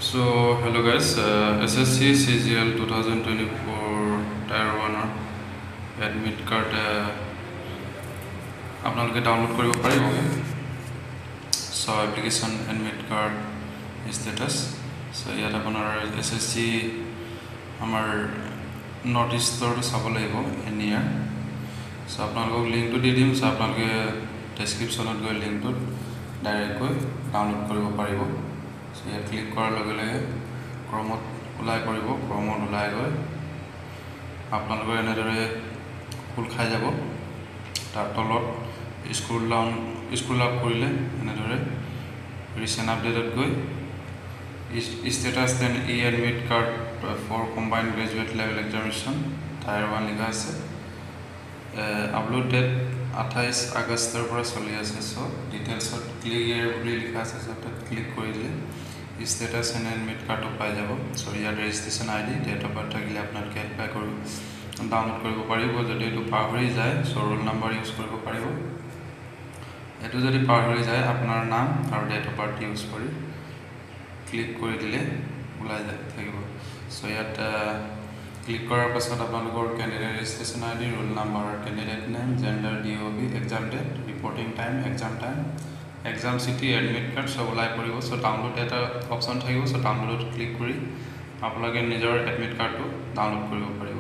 So hello guys, SSC CGL 2024 Tier 1 admit card আপোনালোকে download কৰিব পাৰিবগে so application admit card status so ইয়াত আপোনাৰ SSC আমাৰ নোটিছটো চাব লাগিব NER so আপোনালোকক লিংকটো দি দিম so আপোনালোকে ডেসক্ৰিপচনত গৈ লিংকটো ডাইৰেক্টকৈ ডাউনলোড কৰিব পাৰিব so ইয়াত ক্লিক কৰাৰ লগে লগে ক্ৰমত ওলাই কৰিব ক্ৰমত ওলাই গৈ আপোনালোকৰ এনেদৰে খোল খাই যাব তাৰ তলত স্ক্ৰল আপ কৰিলে এনেদৰে ৰিসেন্ট আপডেটত গৈ status then e-admit card for combined graduate level examination Tier 1 লিখা আছে আপলোড ডেট 28 আগষ্টৰ পৰা চলি আছে সো ডিটেইলছত ক্লিক হিয়াৰ বুলি লিখা আছে সো তাত ক্লিক কৰিলে status and admit card পাই যাব so your registration ID date of birth থাকিলে আপোনালোকে এপ্লাই কৰিব ডাউনলোড কৰিব পাৰিব যদি এটো পাহৰি যায় সো ৰোল নম্বৰ ইউজ কৰিব পাৰিব এটো যদি পাহৰি যায় আপোনাৰ নাম আৰু ডেট অফ বাৰ্থ ইউজ কৰি ক্লিক কৰি দিলে ওলাই যায় থাকিব সো ইয়াত ক্লিক কৰাৰ পাছত আপোনালোকৰ candidate registration ID roll number candidate name gender DOB exam date reporting time exam city admit card সব ওলাই পৰিব সো ডাউনলোড এটা অপচন থাকিব সো ডাউনলোডত ক্লিক কৰি আপোনালোকে নিজৰ এডমিট কাৰ্ডটো ডাউনলোড কৰিব পাৰিব